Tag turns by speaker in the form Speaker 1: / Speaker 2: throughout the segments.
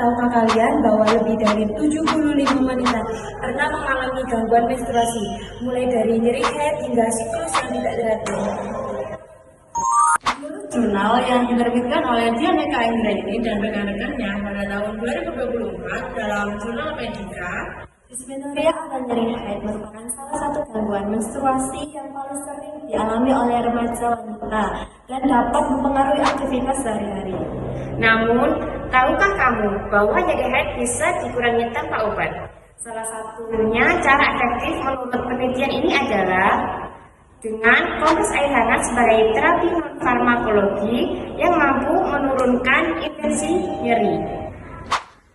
Speaker 1: tahukah kalian bahwa lebih dari 75 wanita pernah mengalami gangguan menstruasi, mulai dari nyeri haid hingga siklus yang tidak teratur?
Speaker 2: Menurut jurnal yang diterbitkan oleh Dianeka Indraini dan rekan-rekannya pada tahun 2024 dalam jurnal Medica,
Speaker 3: dismenorrea atau nyeri haid merupakan salah satu gangguan menstruasi yang paling sering dialami oleh remaja wanita dan dapat mempengaruhi aktivitas sehari-hari.
Speaker 4: Namun, tahukah kamu bahwa nyeri haid bisa dikurangi tanpa obat? Salah satunya cara efektif menurut penelitian ini adalah dengan kompres air hangat sebagai terapi non-farmakologi yang mampu menurunkan intensi nyeri.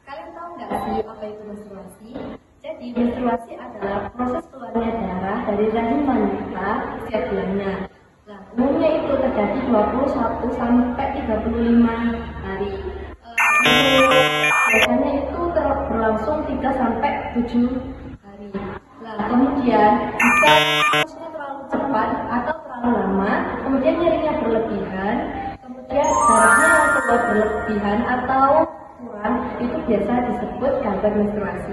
Speaker 3: Kalian tahu nggak sih apa itu menstruasi? Jadi menstruasi adalah proses keluarnya darah dari rahim wanita setiap bulannya. Nah, umumnya itu terjadi 21 sampai 35 hari. Biasanya itu berlangsung 3 sampai 7 hari. Nah, kemudian jika prosesnya terlalu cepat atau terlalu lama, kemudian nyerinya berlebihan, kemudian darahnya keluar berlebihan atau kurang, itu biasa disebut gangguan menstruasi.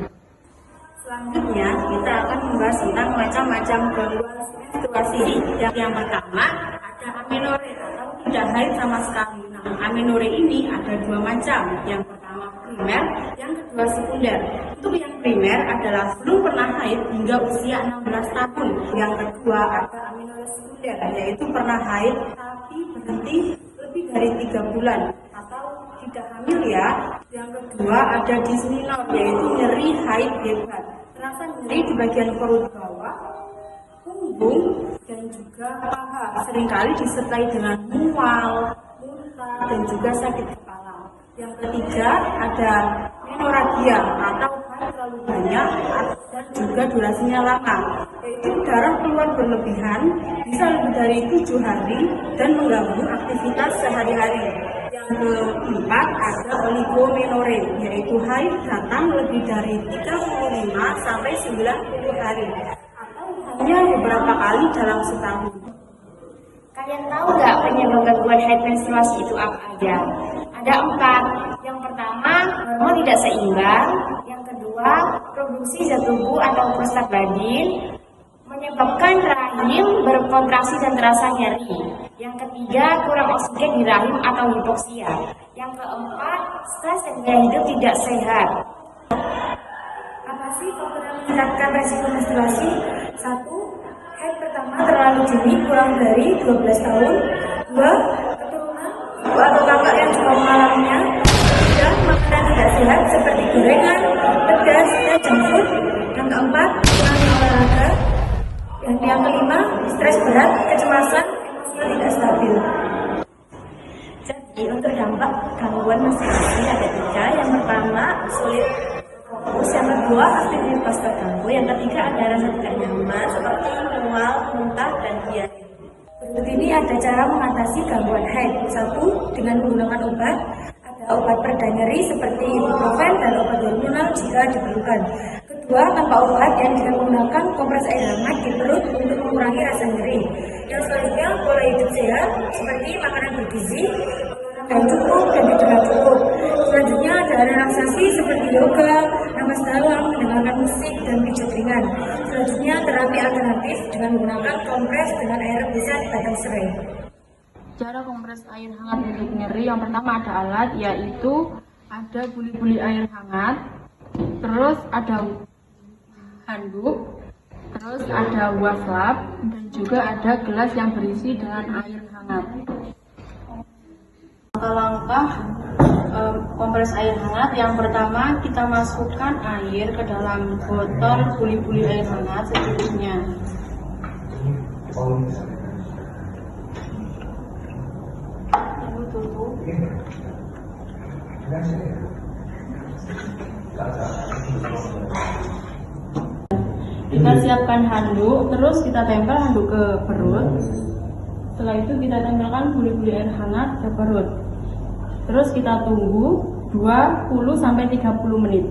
Speaker 2: selanjutnya kita akan membahas tentang macam-macam gangguan menstruasi. Yang pertama ada amenorre atau tidak haid sama sekali. Nah, amenorre ini ada dua macam. Yang pertama primer, yang kedua sekunder. Untuk yang primer adalah belum pernah haid hingga usia 16 tahun. Yang kedua ada amenorre sekunder, yaitu pernah haid tapi berhenti lebih dari 3 bulan atau tidak hamil ya. Yang kedua ada dismenor, yaitu nyeri haid hebat. Terasa nyeri di bagian perut bawah, punggung, dan juga paha. Seringkali disertai dengan mual, muntah, dan juga sakit kepala. Yang ketiga ada menorragia atau haid terlalu banyak dan juga durasinya lama, yaitu darah keluar berlebihan, bisa lebih dari 7 hari dan mengganggu aktivitas sehari-hari. Yang keempat ada oligomenorre, yaitu haid datang lebih dari 35 sampai 90 hari atau hanya beberapa kali dalam setahun.
Speaker 4: Kalian tahu nggak penyebab gangguan haid menstruasi itu apa aja? Ada 4. Yang pertama, hormon tidak seimbang. Yang kedua, produksi zat tubuh atau prostaglandin menyebabkan rahim berkontraksi dan terasa nyeri. Yang ketiga, kurang oksigen di rahim atau hipoksia. Yang keempat, stres dan gaya hidup tidak sehat.
Speaker 1: Apa sih faktor yang meningkatkan resiko menstruasi? 1. Haid pertama terlalu dini kurang dari 12 tahun. 2. Keturunan ibu atau kakak yang juga mengalaminya. 3. Makanan tidak sehat seperti gorengan, pedas, dan junk food. Yang keempat, kurangnya olahraga. Dan yang kelima, stres berat, kecemasan, emosional tidak stabil.
Speaker 3: Jadi untuk dampak gangguan menstruasi ada 3. Yang pertama sulit fokus, yang kedua aktivitas terganggu, yang ketiga ada rasa tidak nyaman seperti mual, muntah, dan diare.
Speaker 1: Berikut ini ada cara mengatasi gangguan haid. 1. Dengan menggunakan obat. Ada obat pereda nyeri seperti ibuprofen dan obat hormonal jika diperlukan. Kedua, tanpa obat yang dengan menggunakan kompres air hangat di perut untuk mengurangi rasa nyeri. Yang selanjutnya, pola hidup sehat seperti makanan bergizi, dan cukup dan tidur cukup. Selanjutnya ada relaksasi seperti yoga, napas dalam, mendengarkan musik, dan pijat ringan. Selanjutnya terapi alternatif dengan menggunakan kompres dengan air rebusan batang serai.
Speaker 2: Cara kompres air hangat untuk nyeri, yang pertama ada alat, yaitu ada buli-buli air hangat, terus ada handuk, terus ada wastafel, dan juga ada gelas yang berisi dengan air hangat. Langkah-langkah kompres air hangat, yang pertama kita masukkan air ke dalam botol buli-buli air hangat secukupnya. Kita siapkan handuk, terus kita tempel handuk ke perut. Setelah itu kita tempelkan buli-buli air hangat ke perut. Terus kita tunggu 20-30 menit.